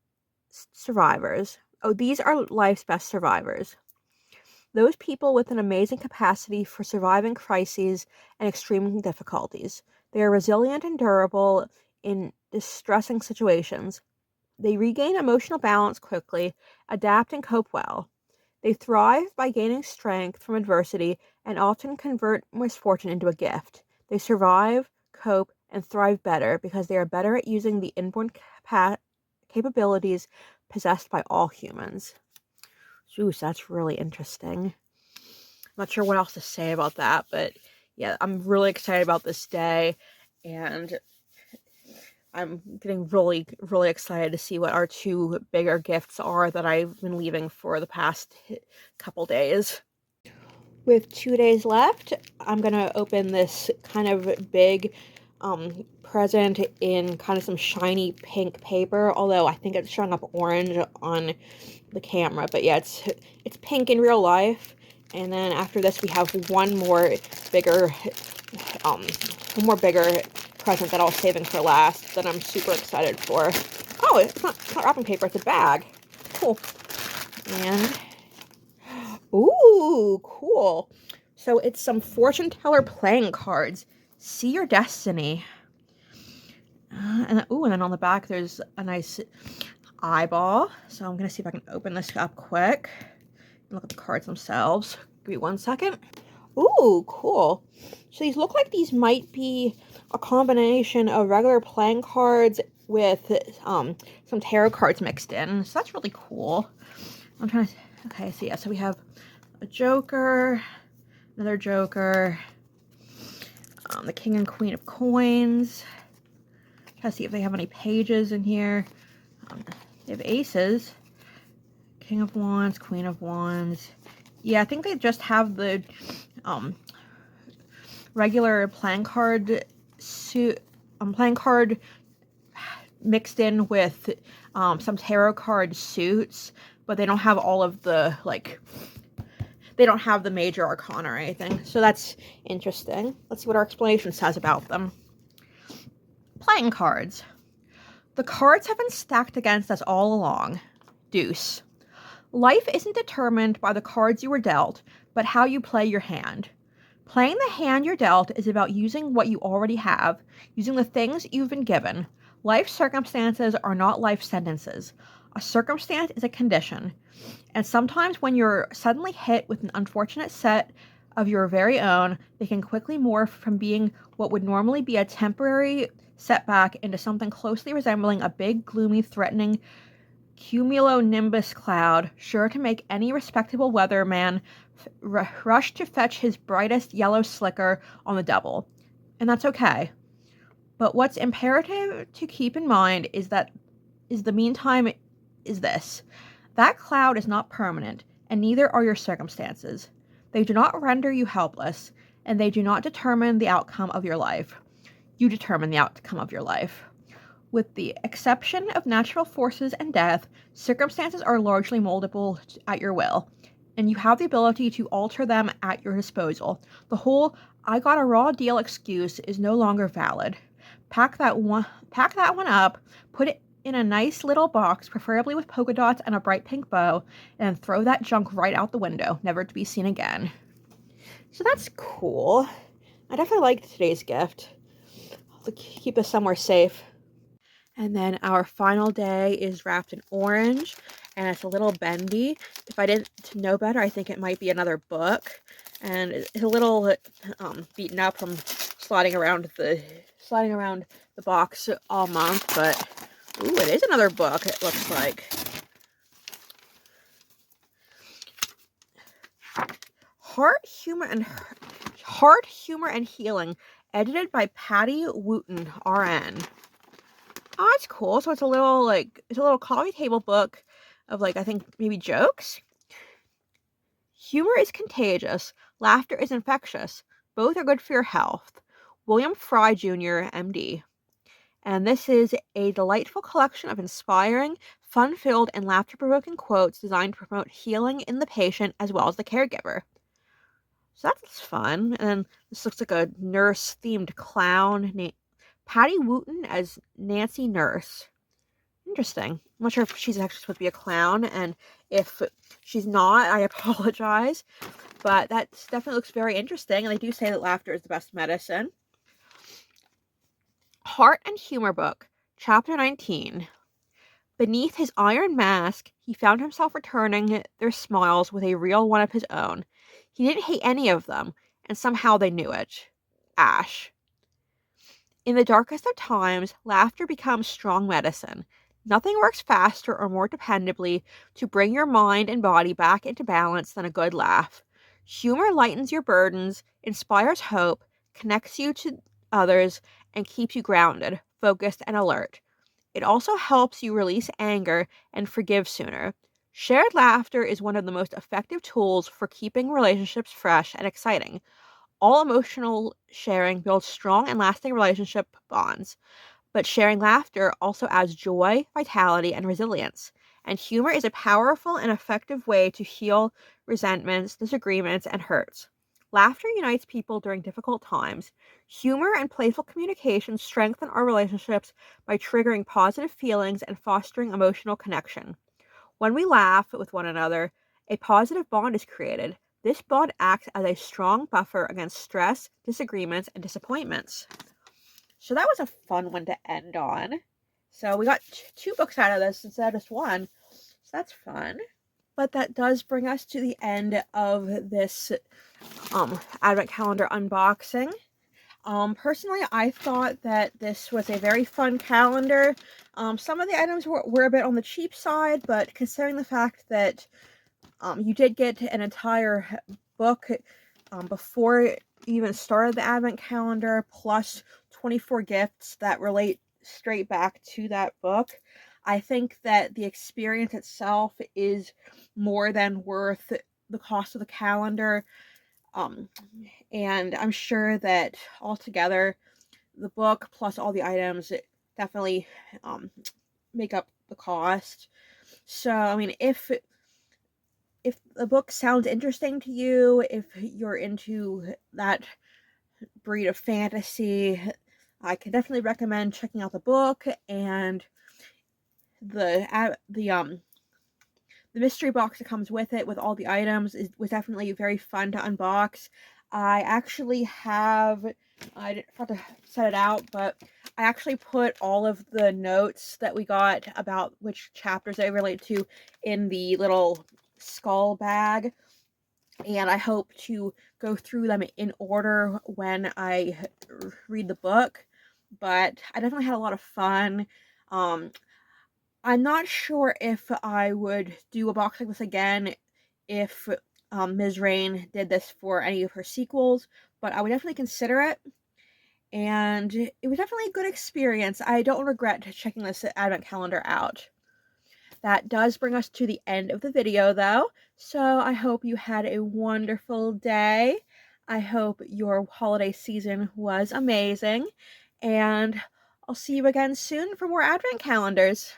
survivors. Oh, these are life's best survivors. Those people with an amazing capacity for surviving crises and extreme difficulties. They are resilient and durable in distressing situations. They regain emotional balance quickly, adapt and cope well. They thrive by gaining strength from adversity and often convert misfortune into a gift. They survive, cope, and thrive better because they are better at using the inborn capabilities possessed by all humans. Jeez, that's really interesting. I'm not sure what else to say about that, but yeah, I'm really excited about this day, and I'm getting really, really excited to see what our two bigger gifts are that I've been leaving for the past couple days. With 2 days left, I'm going to open this kind of big present in kind of some shiny pink paper, although I think it's showing up orange on the camera. But yeah, it's pink in real life. And then after this, we have one more bigger present that I was saving for last that I'm super excited for. Oh, it's not wrapping paper, it's a bag. Cool. And, ooh, cool. So it's some fortune teller playing cards. See your destiny. And then on the back, there's a nice eyeball. So I'm going to see if I can open this up quick and look at the cards themselves. Give me 1 second. Ooh, cool. So these look like these might be a combination of regular playing cards with some tarot cards mixed in. So that's really cool. I'm trying to... Okay, so yeah, so we have a Joker, another Joker, the King and Queen of Coins. Try to see if they have any pages in here. They have aces, King of Wands, Queen of Wands. Yeah, I think they just have the regular playing card mixed in with some tarot card suits, but they don't have all of the, like, they don't have the major arcana or anything. So that's interesting. Let's see what our explanation says about them. Playing cards. The cards have been stacked against us all along. Deuce. Life isn't determined by the cards you were dealt, but how you play your hand. Playing the hand you're dealt is about using what you already have, using the things you've been given. Life circumstances are not life sentences. A circumstance is a condition. And sometimes when you're suddenly hit with an unfortunate set of your very own, they can quickly morph from being what would normally be a temporary setback into something closely resembling a big, gloomy, threatening cumulonimbus cloud, sure to make any respectable weatherman rush to fetch his brightest yellow slicker on the double. And that's okay. But what's imperative to keep in mind is that this. That cloud is not permanent, and neither are your circumstances. They do not render you helpless, and they do not determine the outcome of your life. You determine the outcome of your life. With the exception of natural forces and death, circumstances are largely moldable at your will, and you have the ability to alter them at your disposal. The whole "I got a raw deal" excuse is no longer valid. Pack that one up, put it in a nice little box, preferably with polka dots and a bright pink bow, and throw that junk right out the window, never to be seen again. So that's cool. I definitely liked today's gift. I'll keep this somewhere safe. And then our final day is wrapped in orange, and it's a little bendy. If I didn't know better, I think it might be another book. And it's a little beaten up from sliding around the box all month, but ooh, it is another book, it looks like. Heart, humor, and healing. edited by Patty Wooten, RN. Oh, that's cool. So it's a little coffee table book of I think maybe jokes. Humor is contagious. Laughter is infectious. Both are good for your health. William Fry Jr., MD. And this is a delightful collection of inspiring, fun-filled, and laughter-provoking quotes designed to promote healing in the patient as well as the caregiver. So that's fun. And then this looks like a nurse-themed clown named Patty Wooten as Nancy Nurse. Interesting. I'm not sure if she's actually supposed to be a clown, and if she's not, I apologize. But that definitely looks very interesting, and they do say that laughter is the best medicine. Heart and Humor Book, Chapter 19. Beneath his iron mask, he found himself returning their smiles with a real one of his own. He didn't hate any of them, and somehow they knew it. Ash. In the darkest of times, laughter becomes strong medicine. Nothing works faster or more dependably to bring your mind and body back into balance than a good laugh. Humor lightens your burdens, inspires hope, connects you to others, and keeps you grounded, focused, and alert. It also helps you release anger and forgive sooner. Shared laughter is one of the most effective tools for keeping relationships fresh and exciting. All emotional sharing builds strong and lasting relationship bonds, but sharing laughter also adds joy, vitality, and resilience. And humor is a powerful and effective way to heal resentments, disagreements, and hurts. Laughter unites people during difficult times. Humor and playful communication strengthen our relationships by triggering positive feelings and fostering emotional connection. When we laugh with one another, a positive bond is created. This bond acts as a strong buffer against stress, disagreements, and disappointments. So that was a fun one to end on. So we got two books out of this instead of just one. So that's fun. But that does bring us to the end of this advent calendar unboxing. Personally, I thought that this was a very fun calendar. Some of the items were a bit on the cheap side, but considering the fact that you did get an entire book before you even started the advent calendar, plus 24 gifts that relate straight back to that book, I think that the experience itself is more than worth the cost of the calendar. And I'm sure that altogether, the book plus all the items definitely make up the cost. So, I mean, if the book sounds interesting to you, if you're into that breed of fantasy, I can definitely recommend checking out the book. And the mystery box that comes with it with all the items was definitely very fun to unbox. I actually have, I didn't have to set it out, but I actually put all of the notes that we got about which chapters they relate to in the little skull bag. And I hope to go through them in order when I read the book. But I definitely had a lot of fun. I'm not sure if I would do a box like this again if Ms. Rayne did this for any of her sequels, but I would definitely consider it. And it was definitely a good experience. I don't regret checking this advent calendar out. That does bring us to the end of the video, though. So I hope you had a wonderful day. I hope your holiday season was amazing. And I'll see you again soon for more advent calendars.